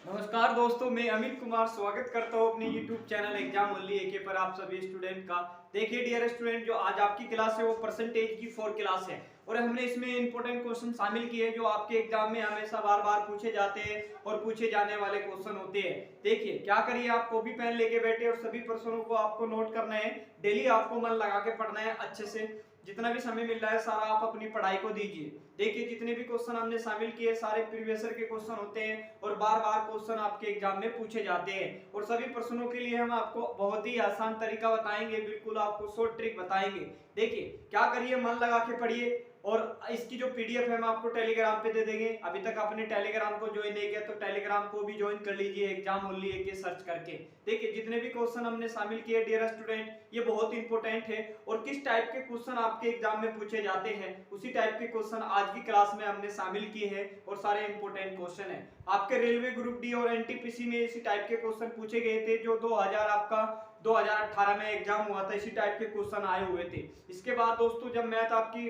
नमस्कार दोस्तों, मैं अमित कुमार स्वागत करता हूँ अपने YouTube चैनल एग्जाम ओनली एके पर आप सभी स्टूडेंट का। देखिए डियर स्टूडेंट, जो आज आपकी क्लास है वो परसेंटेज की 4 क्लास है और हमने इसमें इंपॉर्टेंट क्वेश्चन शामिल किए जो आपके एग्जाम में हमेशा बार बार पूछे जाते हैं और पूछे जाने वाले क्वेश्चन होते हैं। देखिए क्या करिए, आप कॉपी पेन लेके बैठे और सभी प्रश्नों को आपको नोट करना है। डेली आपको मन लगा के पढ़ना है, अच्छे से जितना भी समय मिल रहा है सारा आप अपनी पढ़ाई को दीजिए। देखिए जितने भी क्वेश्चन हमने शामिल किए सारे प्रीवियस ईयर के क्वेश्चन होते हैं और बार बार क्वेश्चन आपके एग्जाम में पूछे जाते हैं और सभी प्रश्नों के लिए हम आपको बहुत ही आसान तरीका बताएंगे, बिल्कुल आपको शॉर्ट ट्रिक बताएंगे। देखिए क्या करिए, मन लगा के पढ़िए और इसकी जो पीडीएफ है हम आपको टेलीग्राम पे दे देंगे। अभी तक आपने टेलीग्राम को ज्वाइन नहीं किया तो टेलीग्राम को भी ज्वाइन कर लीजिए, एग्जाम ओनली एके सर्च करके। देखिए जितने भी क्वेश्चन हमने शामिल किए डियर स्टूडेंट, ये बहुत इंपॉर्टेंट है और किस टाइप के क्वेश्चन आपके एग्जाम में पूछे जाते हैं उसी टाइप के क्वेश्चन आज की क्लास में हमने शामिल किए हैं और सारे इंपॉर्टेंट क्वेश्चन है। आपके रेलवे ग्रुप डी और एनटीपीसी में इसी टाइप के क्वेश्चन पूछे गए थे जो 2018 में एग्जाम हुआ था, इसी टाइप के क्वेश्चन आए हुए थे। इसके बाद दोस्तों जब मैथ आपकी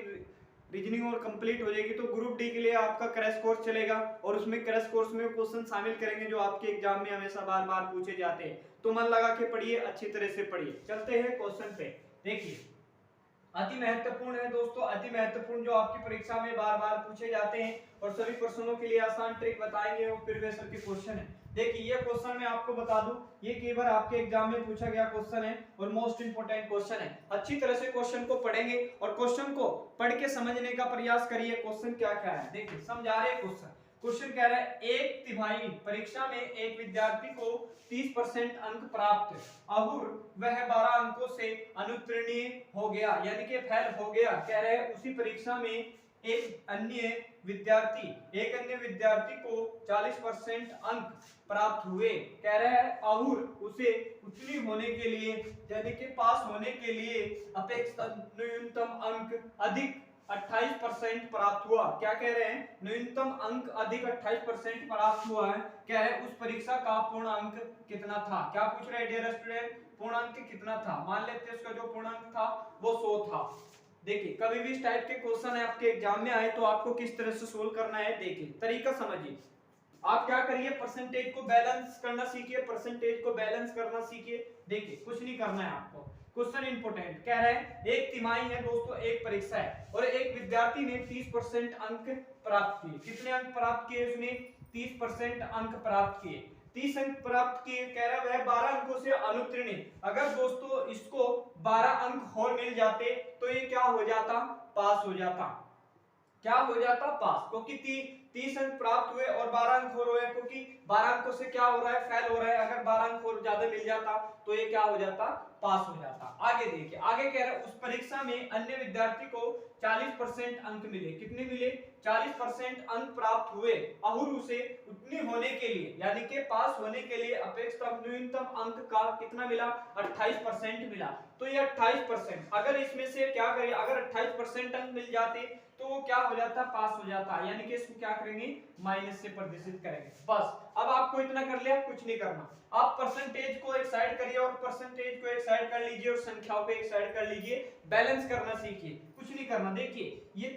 रीजनिंग और कंप्लीट हो जाएगी तो ग्रुप डी के लिए आपका क्रैश कोर्स चलेगा और उसमें क्रैश कोर्स में क्वेश्चन शामिल करेंगे जो आपके एग्जाम में हमेशा बार बार पूछे जाते हैं। तो मन लगा के पढ़िए, अच्छी तरह से पढ़िए। चलते हैं क्वेश्चन पे। देखिए अति महत्वपूर्ण है दोस्तों, अति महत्वपूर्ण जो आपकी परीक्षा में बार बार पूछे जाते हैं और सभी प्रश्नों के लिए आसान ट्रिक बताएंगे वो प्रीवियस ईयर के क्वेश्चन है। देखिए ये क्वेश्चन मैं आपको बता दूं, ये कई बार आपके एग्जाम में पूछा गया क्वेश्चन है और मोस्ट इंपोर्टेंट क्वेश्चन है। अच्छी तरह से क्वेश्चन को पढ़ेंगे और क्वेश्चन को पढ़ के समझने का प्रयास करिए क्वेश्चन क्या क्या है। देखिए समझा रहे क्वेश्चन, क्वेश्चन कह रहा है एक तिमाही परीक्षा में एक विद्यार्थी को 30% अंक प्राप्त और वह 12 अंकों से अनुत्तीर्ण हो गया, यानी कि फेल हो गया। कह रहे हैं उसी परीक्षा में एक अन्य विद्यार्थी को 40% अंक प्राप्त हुए। कह रहे हैं और उसे उत्तीर्ण होने के लिए यानी कि पास होने के लिए अपेक्षित न्यूनतम अंक अधिक 28% प्राप्त हुआ। क्या कह रहे हैं, न्यूनतम अंक अधिक 28% प्राप्त हुआ है। कह रहे हैं उस परीक्षा का पूर्ण अंक कितना था। क्या पूछ रहे हैं डियर स्टूडेंट, पूर्ण अंक कितना था। मान लेते हैं उसका जो पूर्ण अंक था वो 100 था। देखिए कभी भी इस टाइप के क्वेश्चन है आपके एग्जाम में आए तो आपको किस तरह से सोल्व करना है, देखिए तरीका समझिए। आप क्या करिए, परसेंटेज को बैलेंस करना सीखिए, परसेंटेज को बैलेंस करना सीखिए। देखिए कुछ नहीं करना है आपको। क्वेश्चन इंपोर्टेंट कह रहा है एक तिमाही है दोस्तों, एक परीक्षा है और एक विद्यार्थी ने 30% अंक प्राप्त किए। कितने अंक प्राप्त किए उसने, 30% अंक प्राप्त किए। 30 अंक प्राप्त किए, कह रहा है वह 12 अंकों से अनुत्तीर्ण। अगर दोस्तों इसको 12 अंक और मिल जाते तो ये क्या हो जाता, पास हो जाता। क्या हो जाता, पास। क्योंकि 30 अंक प्राप्त हुए और 12 अंक और हुए, क्योंकि 12 अंकों से क्या हो रहा है, फेल हो रहा है। अगर 12 अंक और ज्यादा मिल जाता तो ये क्या हो जाता, पास हो जाता। आगे देखिए, आगे कह रहा है उस परीक्षा में अन्य विद्यार्थी को 40% अंक मिले। कितने मिले, 40% अंक प्राप्त हुए और उसे उत्तीर्ण होने के लिए यानी कि पास होने के लिए अपेक्षित न्यूनतम अंक का कितना मिला, 28% मिला। तो ये 28%, अगर इसमें से क्या करें, अगर 28% अंक मिल जाते तो वो क्या हो जाता, पास हो जाता। यानी कि इसको क्या करेंगे, माइनस से प्रदर्शित करेंगे। बस अब आपको इतना कर लिया, कुछ नहीं करना। आप परसेंटेज को एक साइड करिए और परसेंटेज को एक साइड कर लीजिए और संख्याओं को एक साइड कर लीजिए, बैलेंस करना सीखिए, कुछ नहीं करना। देखिए ये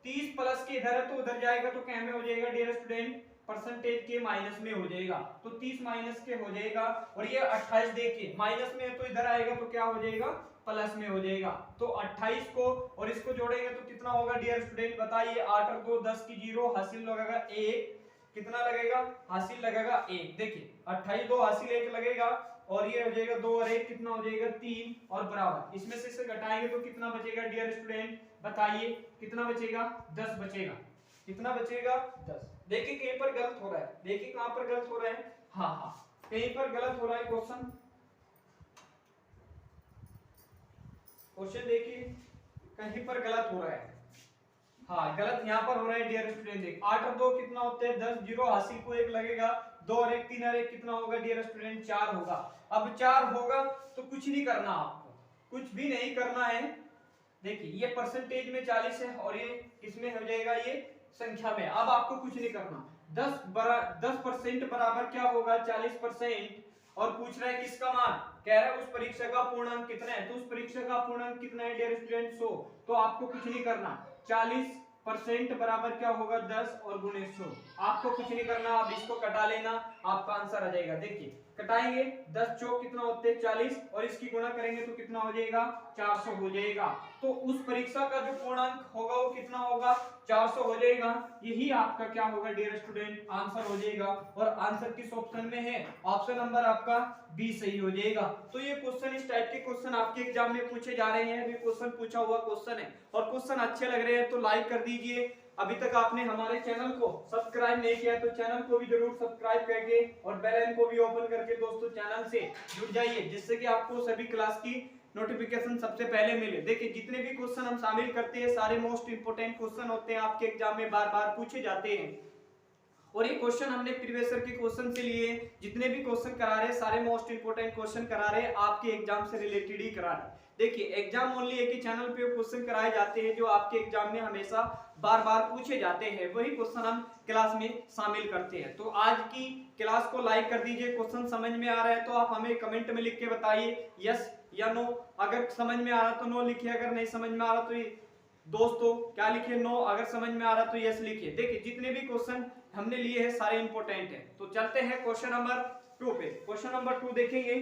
30 प्लस के इधर है तो उधर जाएगा तो क्या में हो जाएगा डियर स्टूडेंट, परसेंटेज के माइनस में हो जाएगा। तो 30 माइनस के हो जाएगा और ये 28 देखिए माइनस में है तो इधर आएगा तो क्या हो जाएगा, प्लस में हो जाएगा। तो 28 को और इसको जोड़ेंगे तो कितना होगा डियर स्टूडेंट, बताइए। 8 और 2 10 की 0, हासिल लगेगा 1। कितना लगेगा, हासिल लगेगा 1। देखिए 28 2 हासिल 1 लगेगा और ये हो जाएगा 2 और 1 कितना हो जाएगा 3 और बराबर। इसमें से इसे घटाएंगे तो कितना बचेगा डियर स्टूडेंट, बताइए कितना बचेगा, 10 बचेगा। कितना बचेगा, 10। देखिए कहीं पर गलत हो रहा है, देखिए कहां पर गलत हो रहा है, हाँ कहीं पर गलत हो रहा है। क्वेश्चन देखिए कहीं पर गलत हो रहा है, हाँ गलत यहाँ पर हो रहा है डियर स्टूडेंट। देख 8 और 2 कितना होते हैं 10, 0 हासिल को 1 लगेगा, 2 और 1 3 और 1 कितना होगा डियर स्टूडेंट, 4 होगा। अब 4 होगा तो कुछ नहीं करना, आपको कुछ भी नहीं करना है। देखिए ये परसेंटेज में 40 है और ये किसमें हो जाएगा, ये संख्या में। अब आपको कुछ नहीं करना। 10% बराबर क्या होगा, 40%। और पूछ रहा है किसका मान, कह रहा है उस परीक्षा का पूर्णांक कितना है। तो उस परीक्षा का पूर्णांक कितना है डियर स्टूडेंट, 100। तो आपको कुछ नहीं करना, 40 परसेंट बराबर क्या होगा 10 और गुणे 100। आपको कुछ नहीं करना, आप इसको कटा लेना, आपका आंसर आ जाएगा। देखिए कटाएंगे 10 चौक कितना होते हैं 40 और इसकी गुणा करेंगे तो कितना हो जाएगा 400 हो जाएगा। तो उस परीक्षा का जो पूर्णांक होगा वो कितना होगा 400 हो जाएगा। यही आपका क्या होगा डियर स्टूडेंट आंसर हो जाएगा। और आंसर किस ऑप्शन में है, ऑप्शन नंबर आपका बी सही हो जाएगा। तो ये क्वेश्चन, इस टाइप के क्वेश्चन आपके एग्जाम में पूछे जा रहे हैं, अभी क्वेश्चन पूछा हुआ क्वेश्चन है और क्वेश्चन अच्छे लग रहे हैं तो लाइक कर दीजिए। अभी तक आपने हमारे चैनल को सब्सक्राइब नहीं किया तो चैनल को भी जरूर सब्सक्राइब करके और बेल आइकन को भी ओपन करके दोस्तों चैनल से जुड़ जाइए, जिससे कि आपको सभी क्लास की नोटिफिकेशन सबसे पहले मिले। देखिए जितने भी क्वेश्चन हम शामिल करते हैं सारे मोस्ट इंपोर्टेंट क्वेश्चन होते हैं, आपके एग्जाम में बार बार पूछे जाते हैं। और ये क्वेश्चन हमने प्रीवियस ईयर के क्वेश्चन से लिए, जितने भी क्वेश्चन करा रहे हैं सारे मोस्ट इंपोर्टेंट क्वेश्चन करा रहे हैं, आपके एग्जाम से रिलेटेड ही करा रहे हैं। देखिए एग्जाम ओनली एक ही चैनल पे क्वेश्चन कराए जाते हैं जो आपके एग्जाम में हमेशा बार बार पूछे जाते हैं, वही क्वेश्चन हम क्लास में शामिल करते हैं। तो आज की क्लास को लाइक कर दीजिए, क्वेश्चन समझ में आ रहा है तो आप हमें कमेंट में लिख के बताइए यस या नो। अगर समझ में आ रहा तो नो लिखिए, अगर नहीं समझ में आ रहा तो दोस्तों क्या लिखिए नो, अगर समझ में आ रहा तो यस लिखिए। देखिए जितने भी क्वेश्चन हमने लिए हैं सारे इंपॉर्टेंट हैं। तो चलते हैं क्वेश्चन नंबर 2 पे। क्वेश्चन नंबर 2 देखेंगे,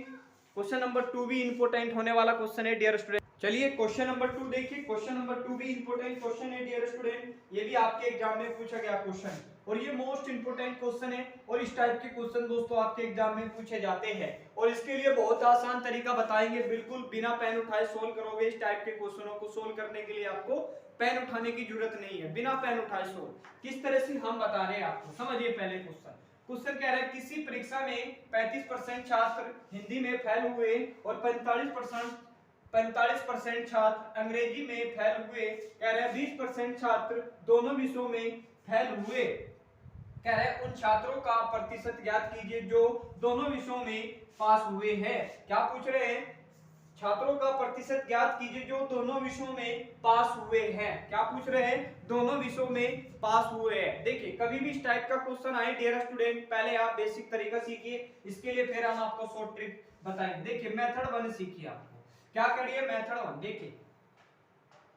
क्वेश्चन नंबर 2 भी इंपॉर्टेंट होने वाला क्वेश्चन है डियर स्टूडेंट। चलिए क्वेश्चन नंबर 2 देखिए, क्वेश्चन नंबर 2 भी इंपॉर्टेंट क्वेश्चन है डियर स्टूडेंट, ये भी आपके एग्जाम में पूछा गया क्वेश्चन और ये मोस्ट इंपोर्टेंट क्वेश्चन है और इस टाइप के क्वेश्चन दोस्तों आपके एग्जाम में पूछे जाते हैं। और इसके लिए बहुत आसान तरीका बताएंगे, बिल्कुल बिना पेन उठाए सोल्व करोगे। इस टाइप के क्वेश्चनों को सोल्व करने के लिए आपको पेन उठाने की जरूरत नहीं है, बिना पेन उठाए सोल्व किस तरह से हम बता रहे हैं आपको। समझिए पहले क्वेश्चन कह रहा है किसी परीक्षा में 35% छात्र हिंदी में फेल हुए और 45% छात्र अंग्रेजी में फेल हुए। कह रहे हैं 20% छात्र दोनों विषयों में फेल हुए। कह रहे हैं उन छात्रों का प्रतिशत ज्ञात कीजिए जो दोनों विषयों में पास हुए हैं। क्या पूछ रहे हैं, छात्रों का प्रतिशत ज्ञात कीजिए जो दोनों विषयों में पास हुए हैं। क्या पूछ रहे हैं, दोनों विषयों में पास हुए हैं। देखिए कभी भी इस टाइप का क्वेश्चन आए डियर स्टूडेंट पहले आप बेसिक तरीका सीखिए, इसके लिए फिर हम आपको शॉर्ट ट्रिक बताएंगे। देखिए मेथड 1 सीखिए, आपको क्या करिए मेथड 1 देखिए,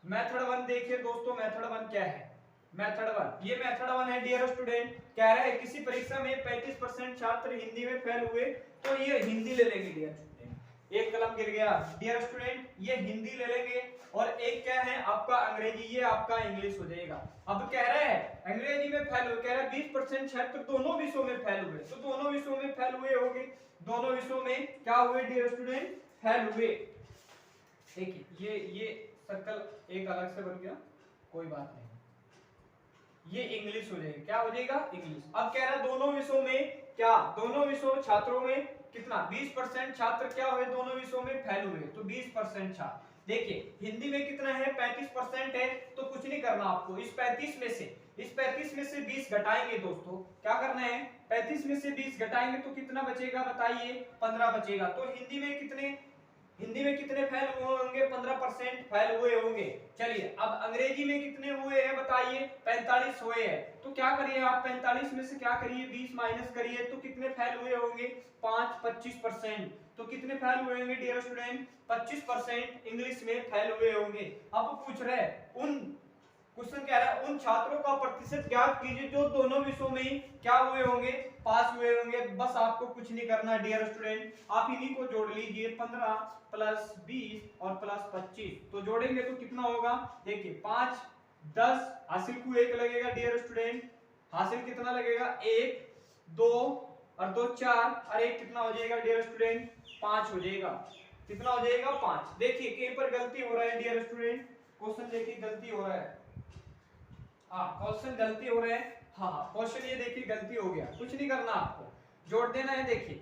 मेथड 1 देखिए दोस्तों, मेथड 1 क्या है, मेथड 1 ये मेथड 1 है डियर स्टूडेंट। कह रहा है किसी परीक्षा में 35% छात्र हिंदी में फेल हुए, तो ये हिंदी ले लेंगे डियर स्टूडेंट, एक कलम गिर गया डियर स्टूडेंट, ये हिंदी ले लेंगे और एक क्या है आपका अंग्रेजी, ये आपका इंग्लिश हो जाएगा। अब कह रहा है अंग्रेजी में फेल हुए, कह रहा है 20% छात्र दोनों विषयों में फेल हुए, तो दोनों विषयों में फेल हुए होंगे, दोनों विषयों में क्या हुए डियर स्टूडेंट फेल हुए। देखिए ये सर्कल एक अलग से बन गया, कोई बात नहीं, ये इंग्लिश हो जाएगा, क्या हो जाएगा इंग्लिश। अब कह रहा है दोनों विषयों में क्या, दोनों विषयों छात्रों में कितना 20% छात्र क्या हुए दोनों विषयों में फेल हुए, तो 20% छात्र। देखिए हिंदी में कितना है 35% है, तो कुछ नहीं करना आपको, इस 35 में से 20 घटाएंगे दोस्तों। क्या करना है 35 में से 20 घटाएंगे तो कितना बचेगा बताइए, 15 बचेगा। तो हिंदी में कितने फेल हुए होंगे, 15% फेल हुए होंगे। चलिए अब अंग्रेजी में कितने हुए हैं बताइए, 45 हुए हैं। तो क्या करिए आप 45 में से क्या करिए 20 माइनस करिए, तो कितने फेल हुए होंगे 25%। तो कितने फेल हुए होंगे डियर स्टूडेंट 25% इंग्लिश में फेल हुए होंगे। अब पूछ रहे उन क्वेश्चन कह रहा है उन छात्रों का प्रतिशत ज्ञात कीजिए जो दोनों विषयों में क्या हुए होंगे, पास हुए होंगे। बस आपको कुछ नहीं करना डियर स्टूडेंट, आप इन्हीं को जोड़ लीजिए, 15 प्लस 20 और प्लस 25, तो जोड़ेंगे तो कितना होगा, देखिए 5 10 हासिल को 1 लगेगा डियर स्टूडेंट, हासिल कितना लगेगा 1 2 और 2 4 और 1 कितना हो जाएगा डियर स्टूडेंट 5 हो जाएगा, कितना हो जाएगा 5। देखिए कहीं पर गलती हो रहा है डियर स्टूडेंट, क्वेश्चन देखिए गलती हो रहा है, क्वेश्चन गलती हो रहे हैं, हाँ क्वेश्चन ये देखिए गलती हो गया, कुछ नहीं करना आपको, जोड़ देना है। देखिए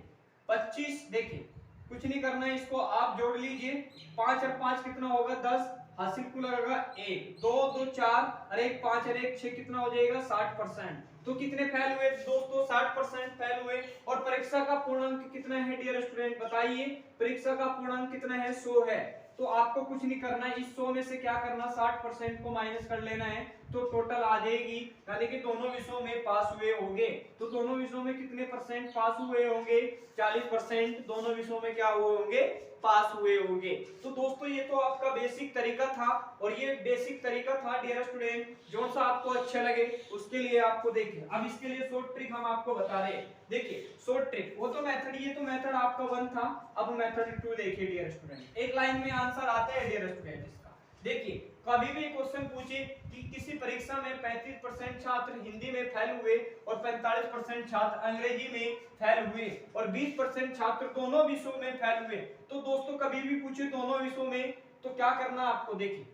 25, देखिए कुछ नहीं करना है, इसको आप जोड़ लीजिए, 5 और 5 कितना होगा 10, हासिल को लगेगा 1 2 2 4 और 1 5 और 1 6 कितना हो जाएगा 60%। तो कितने फेल हुए दोस्तों 60% फेल हुए। और परीक्षा का पूर्णांक कितना है डियर स्टूडेंट बताइए, परीक्षा का पूर्णांक कितना है 100 है। तो आपको कुछ नहीं करना है, इस 100 में से क्या करना 60% को माइनस कर लेना है, तो टोटल आ जाएगी, यानी कि दोनों विषयों में पास हुए होंगे। तो दोनों विषयों में कितने परसेंट पास हुए होंगे? 40% दोनों विषयों में क्या हुए होंगे? पास हुए होंगे। तो दोस्तों ये तो आपका बेसिक तरीका था, और ये बेसिक तरीका था डियर स्टूडेंट, जो सा आपको अच्छा लगे उसके लिए आपको देखिए। अब इसके लिए शॉर्ट ट्रिक हम आपको बता रहे हैं। देखिए शॉर्ट ट्रिक, वो तो मेथड, ये तो मेथड आपका 1 था, अब मेथड 2 देखिए डियर स्टूडेंट। एक लाइन में आंसर आता है डियर स्टूडेंट इसका। देखिए कभी भी क्वेश्चन पूछे कि किसी परीक्षा में 35% छात्र हिंदी में फेल हुए और 45% छात्र अंग्रेजी में फेल हुए और 20% छात्र दोनों विषयों में फेल हुए, तो दोस्तों कभी भी पूछे दोनों विषयों में, तो क्या करना आपको? देखिए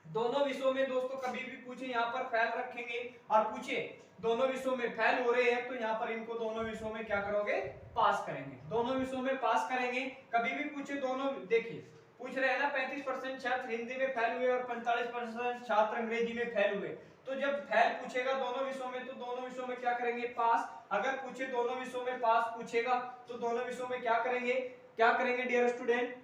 दोनों विषयों में दोस्तों कभी भी पूछे यहाँ पर फेल रखेंगे, और पूछे दोनों विषयों में फेल हो रहे हैं तो यहाँ पर इनको दोनों विषयों में क्या करोगे? पास करेंगे। दोनों विषयों में पास करेंगे। कभी भी पूछे दोनों, देखिए पूछ रहे हैं ना 35% छात्र हिंदी में फेल हुए और 45% छात्र अंग्रेजी में फेल हुए, तो जब फेल पूछेगा दोनों विषयों में तो दोनों विषयों में क्या करेंगे? पास। अगर पूछे दोनों विषयों में पास पूछेगा तो दोनों विषयों में क्या करेंगे? क्या करेंगे डियर स्टूडेंट?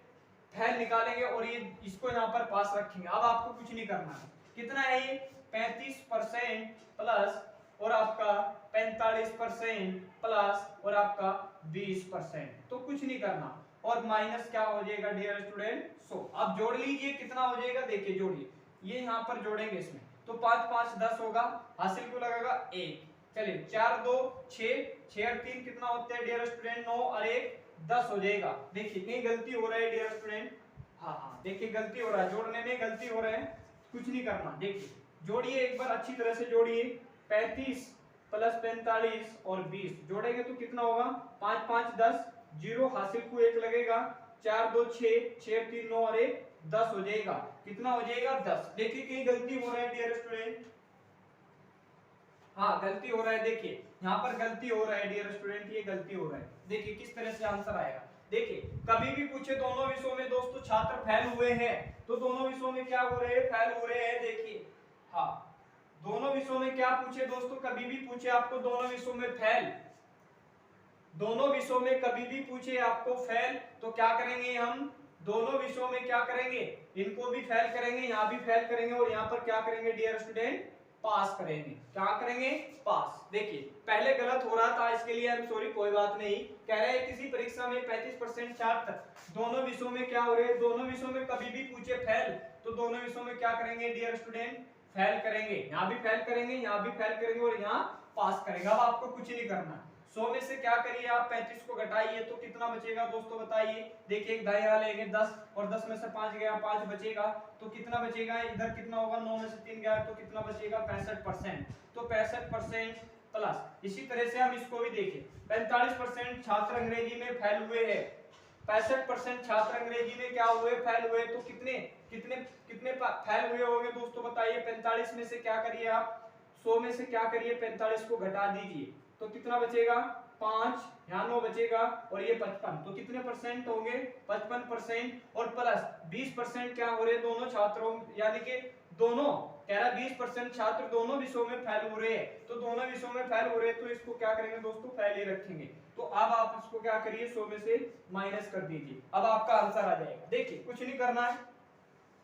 फेल निकालेंगे और ये इसको यहाँ पर पास रखेंगे। अब आपको कुछ नहीं करना है। कितना है ये? 35% प्लस और आपका 45% प्लस और आपका 20%, तो कुछ नहीं करना, और माइनस क्या हो जाएगा डियर स्टूडेंट? 100। अब जोड़ लीजिए कितना हो जाएगा, देखिए जोड़िए, ये यहाँ पर जोड़ेंगे इसमें, तो 5 5 10 होगा, हासिल को लगेगा 1। चलिए 4 2 6, 6 और 3 कितना होता है डियर स्टूडेंट? 9 और 1 10 हो जाएगा। देखिए कहीं गलती हो रहा है डियर स्टूडेंट, हाँ देखिए गलती हो रहा है, जोड़ने में गलती हो रहा है, कुछ नहीं करना। देखिए जोड़िए एक बार अच्छी तरह से जोड़िए, 35 प्लस 45 और 20 जोड़ेंगे तो कितना होगा? 5 5 10, 0 हासिल को 1 लगेगा, 4 2 6, 6 3 9 और 1 10 हो जाएगा। कितना हो जाएगा? 10। देखिए कहीं गलती हो रहा है डियर स्टूडेंट, हाँ गलती हो रहा है, देखिए यहाँ पर गलती हो रहा है डियर स्टूडेंट, ये गलती हो रहा है। देखिए किस तरह से आंसर आएगा। देखिए कभी भी पूछे दोनों विषयों में दोस्तों छात्र फेल हुए हैं, तो दोनों विषयों में क्या हो रहे हैं? फेल हो रहे हैं। देखिए हाँ दोनों विषयों में क्या पूछे दोस्तों? कभी भी पूछे आपको दोनों विषयों में फेल, दोनों विषयों में कभी भी पूछे आपको फेल, तो क्या करेंगे हम? दोनों विषयों में क्या करेंगे? इनको भी फेल करेंगे, यहाँ भी फेल करेंगे, और यहाँ पर क्या करेंगे डियर स्टूडेंट? पास करेंगे। क्या करेंगे? पास। देखिए पहले गलत हो रहा था, इसके लिए आई एम सॉरी, कोई बात नहीं। कह रहे हैं किसी परीक्षा में 35% छात्र दोनों विषयों में क्या हो रहे हैं? दोनों विषयों में कभी भी पूछे फेल, तो दोनों विषयों में क्या करेंगे डियर स्टूडेंट? फेल करेंगे। यहाँ भी फेल करेंगे, यहाँ भी फेल करेंगे, और यहाँ पास करेंगे। अब आपको कुछ नहीं करना। 100 में से क्या करिए आप? 35 को घटाइए तो कितना बचेगा दोस्तों? बताइए। देखिए एक दाएं वाले लेंगे 10, और 10 में से 5 गया, 5 बचेगा, तो कितना बचेगा? इधर कितना होगा? 9 में से 3 गया, तो कितना बचेगा? 65%। तो 65% प्लस, इसी तरह से हम इसको भी देखें, 45% छात्र अंग्रेजी में फेल हुए हैं, 65% छात्र अंग्रेजी में क्या हुए? फेल हुए। तो कितने कितने कितने फेल हुए होंगे दोस्तों? बताइए। 45 में से क्या करिए आप? 100 में से क्या करिए? 45 को घटा दीजिए, तो कितना बचेगा? 5, यहाँ 9 बचेगा, और ये 55, तो कितने परसेंट होंगे? 55%, और प्लस 20% क्या हो रहे? दोनों छात्रों, यानी कि दोनों, कह रहा 20% छात्र दोनों विषयों में फेल हो रहे हैं, तो दोनों विषयों में फेल हो रहे हैं, तो इसको क्या करेंगे दोस्तों? फेल ही रखेंगे। तो अब आप इसको क्या करिए? 100 में से माइनस कर दीजिए, अब आपका आंसर आ जाएगा। देखिए कुछ नहीं करना है।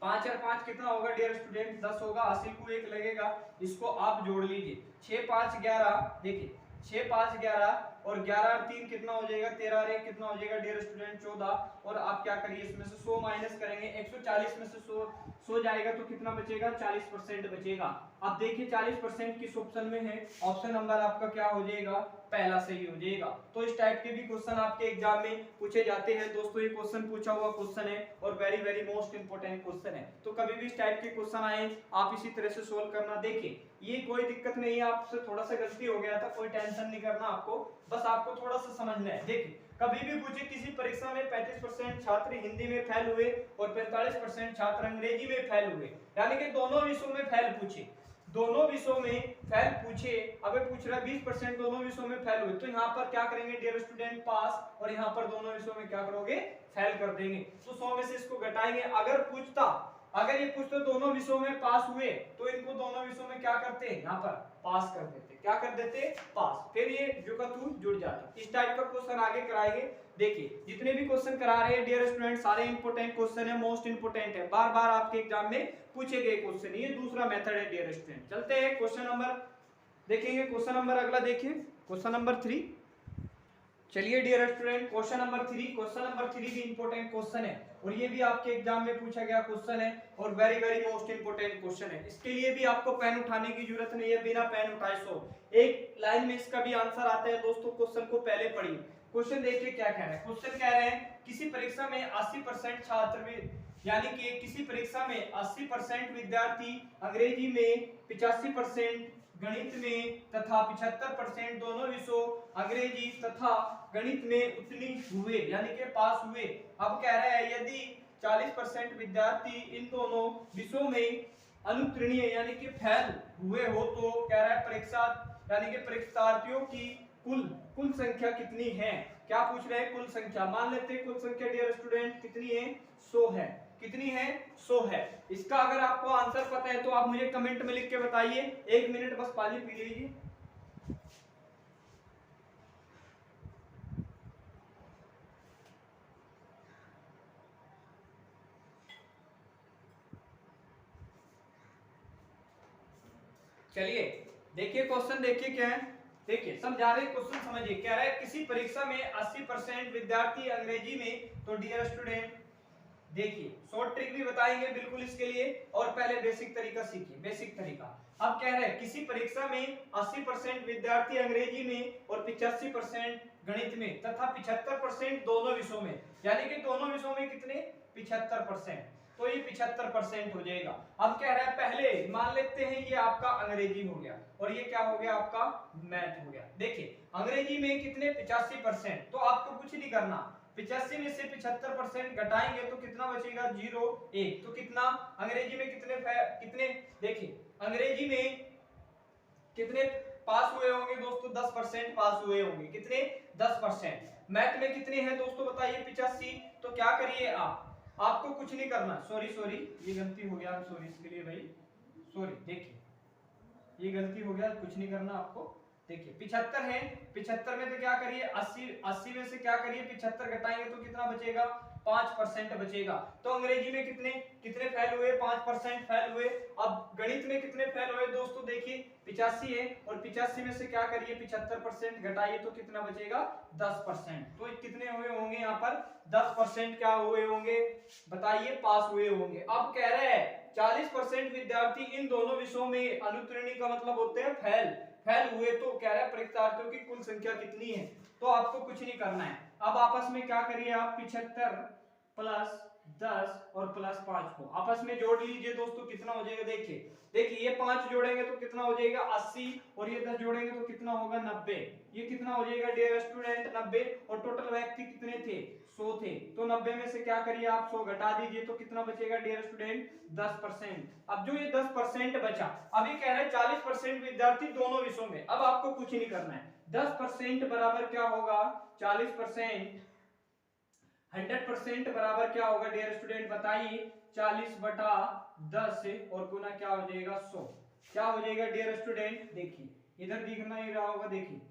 5 और 5 कितना होगा डियर स्टूडेंट? 10 होगा, हासिल को 1 लगेगा, इसको आप जोड़ लीजिए। 6 5 11, देखिए 6 5 11, और 11 और 3 कितना हो जाएगा? 13 और 1 कितना हो जाएगा डियर स्टूडेंट? 14। और आप क्या करिए? इसमें से 100 माइनस करेंगे, 140 में से 100 जाएगा तो कितना बचेगा? 40% बचेगा। अब देखिए 40% किस ऑप्शन में है? ऑप्शन नंबर आपका क्या हो जाएगा? पहला सही हो जाएगा। तो इस टाइप के भी क्वेश्चन आपके एग्जाम में पूछे जाते हैं दोस्तों। ये क्वेश्चन पूछा हुआ क्वेश्चन है, और very very most important question है। तो कभी भी इस टाइप के क्वेश्चन आए आप इसी तरह से सोल्व करना। देखिए ये कोई दिक्कत नहीं है, आपसे थोड़ा सा गलती हो गया था, कोई टेंशन नहीं करना आपको, बस आपको थोड़ा सा समझना है। देखिए कभी भी पूछे किसी परीक्षा में 35% छात्र हिंदी में फेल हुए और 45% छात्र अंग्रेजी में फेल हुए, यानी कि दोनों विषयों में फेल पूछे, दोनों विषयों में फेल पूछे। अगर पूछ रहा है 20% दोनों विषयों में फेल हुए, तो यहाँ पर क्या करेंगे डियर स्टूडेंट? पास। और यहाँ पर दोनों विषयों में क्या करोगे? फेल कर देंगे। तो 100 में से इसको घटाएंगे। अगर ये पूछता दोनों विषयों में पास हुए, तो इनको दोनों विषयों में क्या करते हैं? यहाँ पर पास कर देते, क्या कर देते, पास, फिर ये जो का तू जुड़ जाता। इस टाइप का क्वेश्चन आगे कराएंगे। देखिए जितने भी क्वेश्चन करा रहे हैं डियर स्टूडेंट सारे इंपोर्टेंट क्वेश्चन है, मोस्ट इंपोर्टेंट है, बार बार आपके एग्जाम में पूछे गए क्वेश्चन। ये दूसरा मेथड है डियर स्टूडेंट। चलते हैं क्वेश्चन नंबर देखेंगे, क्वेश्चन नंबर अगला देखिए, क्वेश्चन नंबर 3। चलिए dear student question number 3, question number 3 भी इंपॉर्टेंट क्वेश्चन है और ये भी आपके एग्जाम में पूछा गया क्वेश्चन है और very very most important question है। इसके लिए भी आपको पेन उठाने की जरूरत नहीं है, बिना पेन उठाए सो एक लाइन में इसका भी आंसर आता है दोस्तों। क्वेश्चन को पहले पढ़िए। क्वेश्चन देखिए क्या कह रहा है। क्वेश्चन कह रहे हैं किसी परीक्षा में 80% छात्र यानी कि किसी परीक्षा में 80% विद्यार्थी अंग्रेजी में, 85% गणित में तथा 75% दोनों विषयों अंग्रेजी तथा गणित में उत्तीर्ण हुए यानी कि पास हुए। अब कह रहा है यदि 40% विद्यार्थी इन दोनों विषयों में अनुत्तीर्ण यानी कि फेल हुए हो तो कह रहा है परीक्षा यानी कि परीक्षार्थियों की कुल संख्या कितनी है। क्या पूछ रहे हैं, कुल संख्या। मान लेते हैं कुल संख्या डियर स्टूडेंट कितनी है, 100 है। कितनी है, 100 है। इसका अगर आपको आंसर पता है तो आप मुझे कमेंट में लिख के बताइए। 1 मिनट बस पानी पी लीजिए। चलिए देखिए क्वेश्चन देखिए क्या है। देखिए समझा रहे क्वेश्चन समझिए। कह रहा है किसी परीक्षा में 80% विद्यार्थी अंग्रेजी में, तो डियर स्टूडेंट देखिए शॉर्ट ट्रिक भी बताएंगे बिल्कुल इसके लिए और पहले बेसिक तरीका सीखिए, बेसिक तरीका। अब कह रहे हैं किसी परीक्षा में 80% विद्यार्थी अंग्रेजी में और 85% गणित में तथा 75% दोनों विषयों में, यानी कि दोनों विषयों में कितने, 75%, तो ये 75% हो जाएगा। अब कह रहा है पहले मान लेते हैं ये आपका अंग्रेजी हो गया और ये क्या हो गया आपका मैथ हो गया। देखिए अंग्रेजी में कितने, 85%, तो आपको कुछ नहीं करना, 85 में से 75% घटाएंगे तो कितना बचेगा, 0 1, तो कितना अंग्रेजी में कितने देखिए अंग्रेजी में कितने पास हुए होंगे दोस्तों, 10% पास हुए होंगे, कितने 10%। मैथ में कितने हैं दोस्तों बताइए, 85। तो क्या करिए आपको कुछ नहीं करना, सॉरी ये गलती हो गया, सॉरी इसके लिए भाई, सॉरी। देखिए ये गलती हो गया, कुछ नहीं करना आपको। देखिए 75 है, 75 में तो क्या करिए 80 में से क्या करिए 75 घटाएंगे तो कितना बचेगा, 5% बचेगा। तो अंग्रेजी में कितने फेल हुए, 5% फेल हुए। अब गणित में कितने फेल हुए दोस्तों, देखिए 85 है और 85 में से क्या करिए 75% घटाइए तो कितना बचेगा, 10%। तो कितने हुए होंगे यहाँ पर, 10% क्या हुए होंगे बताइए, पास हुए होंगे। अब कह रहे हैं 40% विद्यार्थी इन दोनों विषयों में अनुत्तीर्ण का मतलब होते हैं फेल हुए, तो कह रहा है परीक्षार्थियों की कुल संख्या कितनी है। तो आपको कुछ नहीं करना है, अब आपस में क्या करिए आप 75 प्लस 10 और प्लस 5 को आपस में जोड़ लीजिए दोस्तों, कितना हो जाएगा। देखिए ये 5 जोड़ेंगे तो कितना हो जाएगा 80 और ये 10 जोड़ेंगे तो कितना होगा 90। ये कितना हो जाएगा डियर स्टूडेंट 90, और टोटल व्यक्ति कितने थे, 100 थे। तो 90 में से क्या करिए आप 100 घटा दीजिए तो कितना बचेगा डियर स्टूडेंट, 10%। अब जो ये 10% बचा, अभी कह रहे हैं 40% विद्यार्थी दोनों विषयों में। अब आपको कुछ नहीं करना है, 10% बराबर क्या होगा 40%, 100% बराबर क्या होगा डियर स्टूडेंट बताइए, 40/10 और गुना क्या हो जाएगा 100। क्या हो जाएगा डियर स्टूडेंट, देखिए इधर दिखना ही रहा होगा, देखिए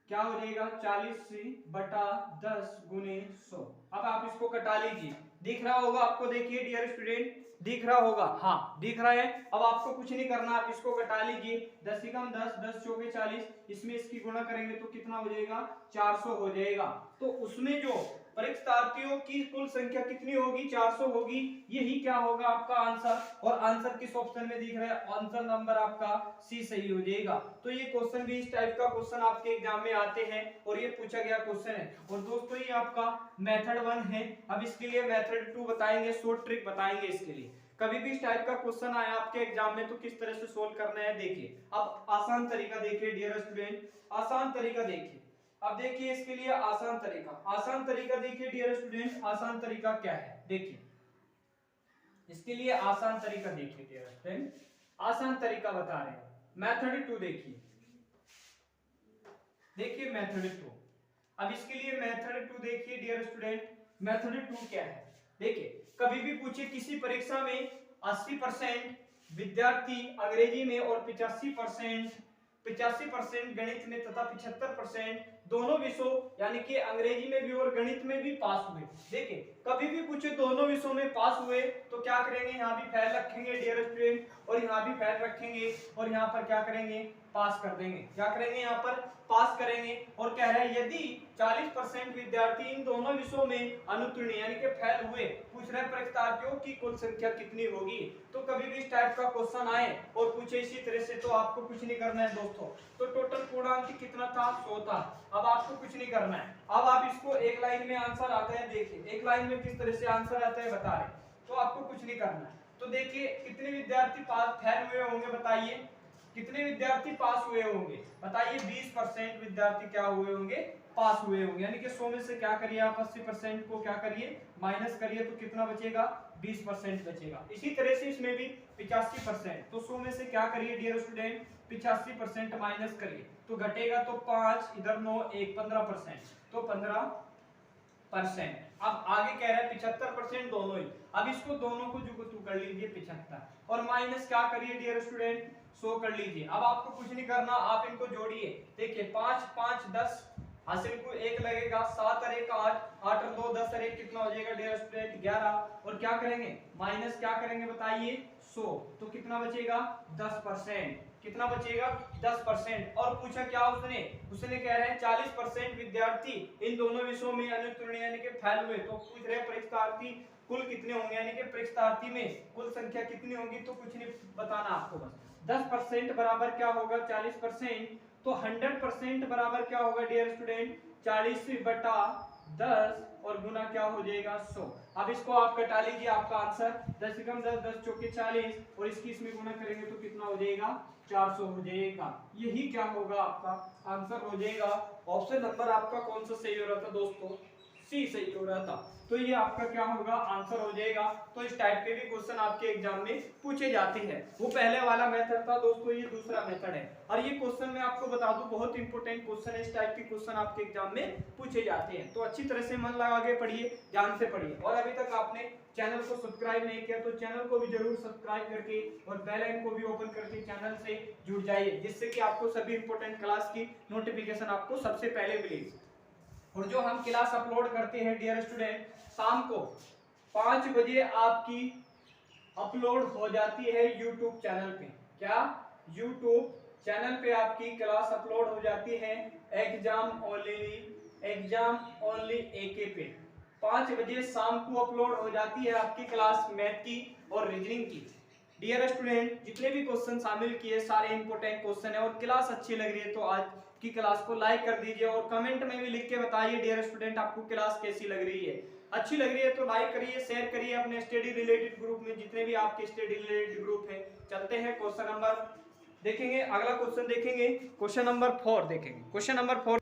क्या हो जाएगा 40/10 गुने 100। अब आप इसको कटा लीजिए, दिख रहा होगा आपको, देखिए डियर स्टूडेंट दिख रहा होगा, हाँ दिख रहा है। अब आपको कुछ नहीं करना, आप इसको घटा लीजिए, 10 × 10 10 चौके 40, इसमें इसकी गुणा करेंगे तो कितना हो जाएगा 400 हो जाएगा। तो उसमें जो परीक्षार्थियों की कुल संख्या कितनी होगी, 400 होगी। यही क्या होगा आपका आंसर, और आंसर किस ऑप्शन में दिख रहा है, आंसर नंबर आपका सी सही हो जाएगा। तो ये क्वेश्चन भी इस टाइप का क्वेश्चन आपके एग्जाम में आते हैं और ये पूछा गया क्वेश्चन है। और दोस्तों ये आपका मेथड 1 है। अब इसके लिए मेथड 2 बताएंगे, शॉर्ट ट्रिक बताएंगे इसके लिए। कभी भी इस टाइप का क्वेश्चन आया आपके एग्जाम में तो किस तरह से सोल्व करना है देखिए। अब आसान तरीका देखिए डियर स्टूडेंट, आसान तरीका देखिए। अब देखिए इसके लिए आसान तरीका देखिए डियर स्टूडेंट, आसान तरीका क्या है देखिए। इसके लिए आसान तरीका देखिए डियर स्टूडेंट, आसान तरीका बता रहे हैं। मेथड 2 देखिए मेथड 2। अब इसके लिए मेथड 2 देखिए डियर स्टूडेंट, मेथड 2 क्या है देखिए। कभी भी पूछे किसी परीक्षा में 80% विद्यार्थी अंग्रेजी में और 85% गणित में तथा 75% दोनों विषयों यानी कि अंग्रेजी में भी और गणित में भी पास हुए। देखिए कभी भी पूछे दोनों विषयों में पास हुए तो क्या करेंगे, यहाँ भी फैल रखेंगे डियर स्टूडेंट, और यहाँ भी फैल रखेंगे, और यहाँ पर क्या करेंगे, पास कर देंगे। क्या करेंगे, यहाँ पर पास करेंगे। और कह रहा है यदि 40% विद्यार्थी इन दोनों विषयों में अनुत्तीर्ण यानी कि फेल हुए, पूछ रहे परीक्षार्थियों की कुल संख्या कितनी होगी। तो कभी भी इस टाइप का क्वेश्चन आए और पूछे इसी तरह से तो आपको कुछ नहीं करना है दोस्तों। तो टोटल पूर्णांक कितना था, 100 था। अब आपको कुछ नहीं करना है। अब आप इसको एक लाइन में आंसर आता है, देखिए एक लाइन में किस तरह से आंसर आता है बता रहे, तो आपको कुछ नहीं करना है। तो देखिए कितने विद्यार्थी पास फेल हुए होंगे बताइए, कितने विद्यार्थी पास हुए होंगे बताइए, 20% विद्यार्थी क्या हुए होंगे, पास हुए होंगे। यानी कि 100 में से क्या करिए आप 80% को क्या करिए, माइनस करिए, तो कितना बचेगा, 20% बचेगा। इसी तरह से इसमें भी 85%, तो 100 में से क्या करिए डियर स्टूडेंट, 85% माइनस करिए, तो घटेगा तो 5 इधर 9 1 15%, तो 15%। अब आगे कह रहा है 75% दोनों ही। अब इसको दोनों को जो तू कर लीजिए 75 और माइनस क्या करिए डियर स्टूडेंट, 100 कर लीजिए। अब आपको कुछ नहीं करना, आप इनको जोड़िए। देखिए 5 5 10 हासिल को 1 लगेगा, 7 और 1 8, 8 और 2 10 और 1 कितना हो जाएगा डियर स्टूडेंट, 11। और क्या करेंगे, माइनस क्या करेंगे बताइए, 100, तो कितना बचेगा 10%। कितना बचेगा 10%। और पूछा क्या उसने, उसने कह रहे हैं 40% विद्यार्थी इन दोनों विषयों में अनुत्तीर्ण यानी कि फेल हुए। तो पूछ रहे परीक्षार्थी कुल कितने होंगे, यानी कि परीक्षार्थी में कुल संख्या कितनी होगी, तो कुछ नहीं बताना आपको, बस 10% बराबर क्या होगा 40%, तो 100% बराबर क्या होगा डियर स्टूडेंट, 40/10 और गुना क्या हो जाएगा 100। अब इसको आप कटा लीजिए, आपका आंसर 10 एकम 10 10 चौके 40 और इसकी इसमें गुना करेंगे तो कितना हो जाएगा 400 हो जाएगा। यही क्या होगा आपका आंसर हो जाएगा। ऑप्शन नंबर आपका कौन सा सही हो रहा था दोस्तों, सी सही हो रहा था। तो ये आपका क्या होगा आंसर हो जाएगा। तो इस टाइप के भी क्वेश्चन आपके एग्जाम में पूछे जाते हैं। वो पहले वाला मेथड था दोस्तों, ये दूसरा मेथड है। और ये क्वेश्चन मैं आपको बता दूं बहुत इंपॉर्टेंट क्वेश्चन है, इस टाइप के क्वेश्चन आपके एग्जाम में पूछे जाते हैं। तो अच्छी तरह से मन लगा के पढ़िए, ध्यान से पढ़िए। और अभी तक आपने चैनल को सब्सक्राइब नहीं किया तो चैनल को भी जरूर सब्सक्राइब करके और बेल आइकन को भी ओपन करके चैनल से जुड़ जाइए, जिससे कि आपको सभी इंपॉर्टेंट क्लास की नोटिफिकेशन आपको सबसे पहले मिलेगी। और जो हम क्लास अपलोड करते हैं डियर स्टूडेंट, शाम को 5 बजे आपकी अपलोड हो जाती है यूट्यूब चैनल पे। क्या, यूट्यूब चैनल पे आपकी क्लास अपलोड हो जाती है एग्जाम ओनली एके पे। 5 बजे शाम को अपलोड हो जाती है आपकी क्लास मैथ की और रीजनिंग की। डियर स्टूडेंट, जितने भी क्वेश्चन शामिल किए सारे इंपॉर्टेंट क्वेश्चन है और क्लास अच्छी लग रही है तो आज की क्लास को लाइक कर दीजिए और कमेंट में भी लिख के बताइए डियर स्टूडेंट आपको क्लास कैसी लग रही है। अच्छी लग रही है तो लाइक करिए, शेयर करिए अपने स्टडी रिलेटेड ग्रुप में, जितने भी आपके स्टडी रिलेटेड ग्रुप है। चलते हैं क्वेश्चन नंबर देखेंगे, अगला क्वेश्चन देखेंगे, क्वेश्चन नंबर 4 देखेंगे। क्वेश्चन नंबर 4,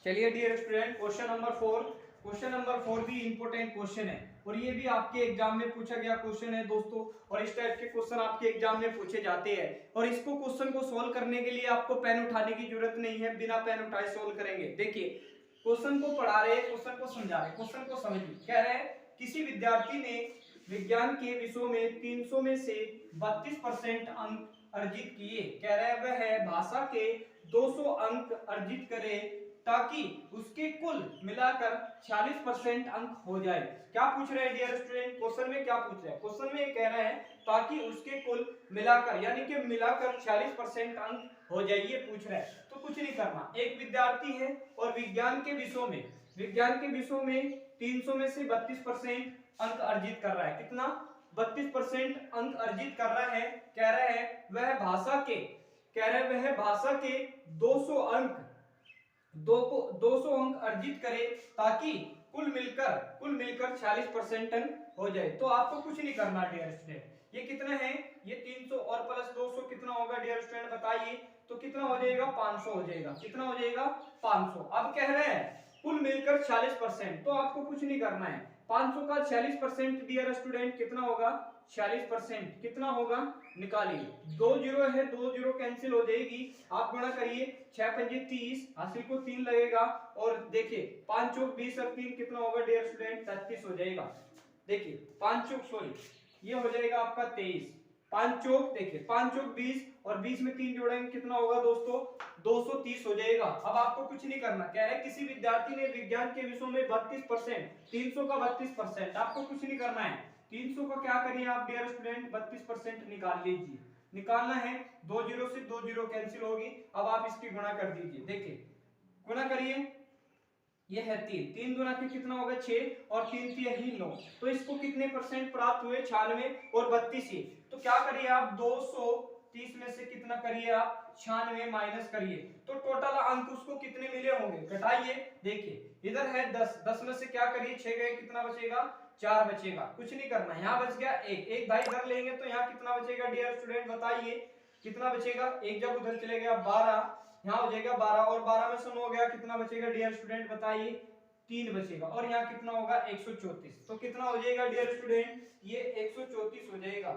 चलिए dear student question number 4, question number 4 भी इंपॉर्टेंट क्वेश्चन है और ये भी आपके एग्जाम में पूछा गया क्वेश्चन है दोस्तों। और इस टाइप के क्वेश्चन आपके एग्जाम में पूछे जाते हैं और इसको क्वेश्चन को सॉल्व करने के लिए आपको पेन उठाने की जरूरत नहीं है, बिना पेन उठाए सॉल्व करेंगे। देखिए क्वेश्चन को पढ़ा रहे, क्वेश्चन को समझा रहे, क्वेश्चन को समझिए। कह रहे हैं किसी विद्यार्थी ने विज्ञान के विषयों में 300 में से 32% अंक अर्जित किए। कह रहे हैं वह भाषा के 200 अंक अर्जित करे ताकि उसके कुल मिलाकर 46% अंक हो जाए। क्या पूछ रहे हैं डियर स्टूडेंट, क्वेश्चन में क्या पूछ रहे हैं, क्वेश्चन में कह रहे हैं ताकि उसके कुल मिलाकर यानी कि मिलाकर 46% अंक हो जाए, ये पूछ रहे हैं। तो कुछ नहीं करना, एक विद्यार्थी है और विज्ञान के विषयों में 300 में से 32% अंक अर्जित कर रहा है। कितना, 32% अंक अर्जित कर रहा है। कह रहे हैं वह भाषा के 200 अंक अर्जित करे ताकि कुल मिलकर 46% अंक हो जाए। तो आपको कुछ नहीं करना डियर स्टूडेंट। ये कितने हैं, ये 300 और प्लस 200 कितना होगा डियर स्टूडेंट बताइए, तो कितना हो जाएगा 500 हो जाएगा। कितना हो जाएगा 500। अब कह रहे हैं कुल मिलकर 46%, तो आपको कुछ नहीं करना है। 500 का 46% डियर स्टूडेंट कितना होगा, 46% कितना होगा निकालिए। 2 जीरो है, 2 जीरो कैंसिल हो जाएगी, आप गुणा करिए, 6 पंजे 30, हासिल को 3 लगेगा और देखिए 5 चौक 20 और 3 कितना होगा डियर स्टूडेंट 33 हो जाएगा। देखिए 5 चौक सॉरी ये हो जाएगा आपका 23, 5 चौक देखिए 5 चौक 20 और 20 में 3 जोड़ेंगे कितना होगा दोस्तों 230 हो जाएगा। अब आपको कुछ नहीं करना, कह रहे हैं किसी विद्यार्थी ने विज्ञान के विषयों में 32%, 300 का 32%, आपको कुछ नहीं करना है। 300 का क्या करिए आप डियर स्टूडेंट 32% निकाल लीजिए, निकालना है 2 जीरो से 2 जीरो कैंसिल होगी। अब आप इसकी गुणा कर दीजिए, देखिए गुणा करिए, ये है 3, 3 गुना के कितना होगा 6 और 3 3 ही 9, तो इसको कितने परसेंट प्राप्त हुए 96 और 32 ही। तो क्या करिए आप 230 में से कितना करिए आप 96 माइनस करिए, तो टोटल अंक उसको कितने मिले होंगे, घटाइए। देखिए इधर है 10, 10 में से क्या करिए 6 गए, कितना बचेगा 4 बचेगा, कुछ नहीं करना, यहाँ बच गया 1, एक भाई इधर लेंगे तो यहाँ कितना बचेगा डियर स्टूडेंट बताइए, कितना बचेगा, एक जब उधर चले गया 12, यहाँ हो जाएगा 12 और 12 में से 9 गया, कितना बचेगा डियर स्टूडेंट बताइए 3 बचेगा, और यहाँ कितना होगा 134, तो कितना हो जाएगा डियर स्टूडेंट ये 134 हो जाएगा,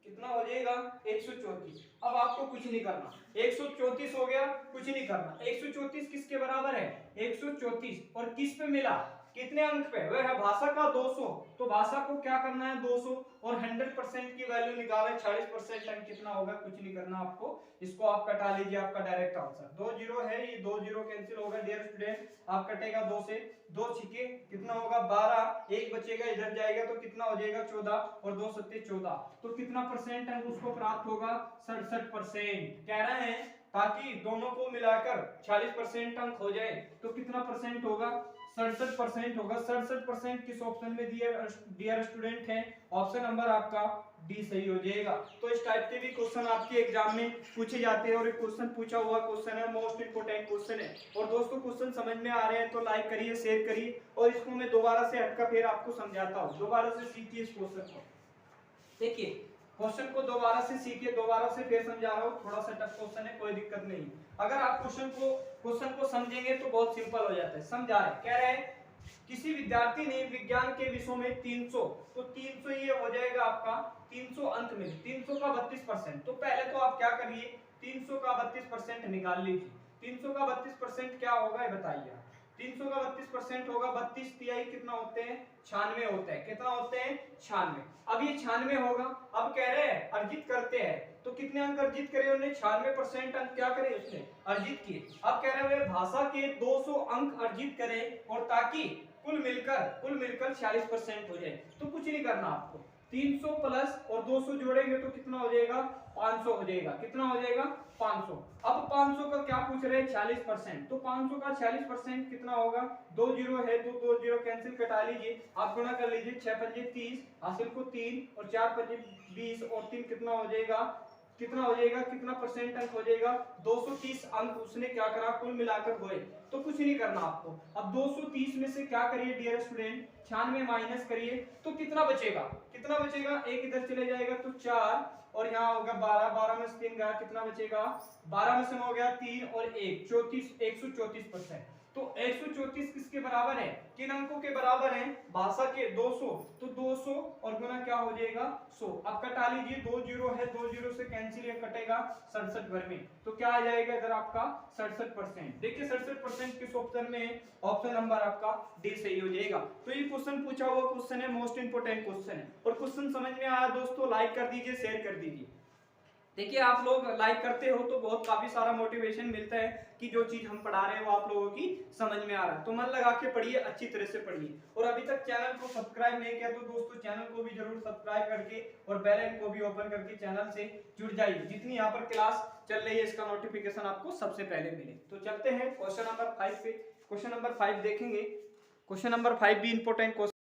कितना हो जाएगा 134। अब आपको कुछ नहीं करना, 134 हो गया, कुछ नहीं करना, 134 किसके बराबर है 134 और किस पे मिला कितने अंक पे, वह है भाषा का 200, तो भाषा को क्या करना है 200 और 100% की वैल्यू निकालें 40% अंक कितना होगा, कुछ नहीं करना आपको, इसको आप कटा लीजिए, आपका डायरेक्ट आंसर 2 जीरो है, ये 2 जीरो कैंसिल होगा डियर स्टूडेंट, आप कटेगा 2 से, 2 छिके कितना होगा 12, एक बचेगा इधर जाएगा तो कितना हो जाएगा 14 और 2 सत्ते 14, तो कितना परसेंट अंक उसको प्राप्त होगा 67%। कह रहे हैं ताकि दोनों को मिलाकर 40% अंक हो जाए तो कितना परसेंट होगा 67% होगा। 67% किस ऑप्शन में डियर स्टूडेंट है, ऑप्शन नंबर आपका डी सही हो जाएगा। तो इस टाइप के भी क्वेश्चन आपके एग्जाम में पूछे जाते हैं और एक क्वेश्चन पूछा हुआ क्वेश्चन है, मोस्ट इंपोर्टेंट क्वेश्चन है। और दोस्तों क्वेश्चन समझ में आ रहे हैं तो लाइक करिए, शेयर करिए, और इसको मैं दोबारा से हटकर फिर आपको समझाता हूँ, दोबारा से सीखिए इस क्वेश्चन को। देखिए क्वेश्चन को दोबारा से सीखिए, दोबारा से फिर समझा रहा हूँ, थोड़ा सा टफ क्वेश्चन है, कोई दिक्कत नहीं। अगर आप क्वेश्चन को समझेंगे तो बहुत सिंपल हो जाता है। समझा रहे, कह रहे हैं किसी विद्यार्थी ने विज्ञान के विषयों में 300, तो 300 ये हो जाएगा आपका 300 अंक में 300 का 32%, तो पहले तो आप क्या करिए 300 का 32% निकाल लीजिए। 300 का 32% क्या होगा ये बताइए आप, 300 का 32% होगा 32 तिहाई कितना होते हैं 96 होते हैं, कितना होते हैं 96। अब ये 96 होगा, अब कह रहे हैं अर्जित करते हैं, तो कितने अंक अर्जित करे उन्होंने 96% अंक क्या करे उसने अर्जित किए। अब कह रहे हैं भाषा के 200 अंक अर्जित करें और ताकि कुल मिलकर 40% हो जाए, तो कुछ नहीं करना आपको, 300 प्लस और 200 जोड़ेंगे तो कितना हो जाएगा 500 हो जाएगा, कितना हो जाएगा 500। अब 500 का क्या पूछ रहे हैं 40%, तो 500 का 40% कितना होगा, 2 जीरो है तो 2 जीरो कैंसिल कटा लीजिए, आप गुणा कर लीजिए, 6 पंजे 30, हासिल को 3 और 4 पंजे 20 और 3 कितना हो जाएगा, कितना परसेंट अंक हो जाएगा 230 अंक उसने क्या करा कुल मिलाकर हुए, तो कुछ नहीं करना आपको। अब 230 में से क्या करिए डियर स्टूडेंट 96 माइनस करिए, तो कितना बचेगा, एक इधर चले जाएगा तो 4 और यहाँ होगा 12, 12 में से 3 गया, कितना बचेगा 12 में से 9 गया 3 और 1 34, 134%। तो 134 किसके बराबर है, किन अंकों के बराबर है, भाषा के 200, तो 200 और गुना क्या हो जाएगा 100। अब कटा लीजिए, 2 जीरो है, 2 जीरो से कैंसिल कटेगा 67 भर में, तो क्या आ जाएगा इधर आपका 67%। देखिए 67% किस ऑप्शन में है, ऑप्शन नंबर आपका डी सही हो जाएगा। तो ये क्वेश्चन पूछा हुआ क्वेश्चन है, मोस्ट इंपोर्टेंट क्वेश्चन है, और क्वेश्चन समझ में आया दोस्तों लाइक कर दीजिए, शेयर कर दीजिए। देखिए आप लोग लाइक करते हो तो बहुत काफी सारा मोटिवेशन मिलता है कि जो चीज हम पढ़ा रहे हैं वो आप लोगों की समझ में आ रहा है, तो मन लगा के पढ़िए, अच्छी तरह से पढ़िए। और अभी तक चैनल को सब्सक्राइब नहीं किया तो दोस्तों चैनल को भी जरूर सब्सक्राइब करके और बेल आइकन को भी ओपन करके चैनल से जुड़ जाइए, जितनी यहाँ पर क्लास चल रही है इसका नोटिफिकेशन आपको सबसे पहले मिले। तो चलते हैं क्वेश्चन नंबर 5 पे, क्वेश्चन नंबर 5 देखेंगे। क्वेश्चन नंबर 5 भी इंपोर्टेंट क्वेश्चन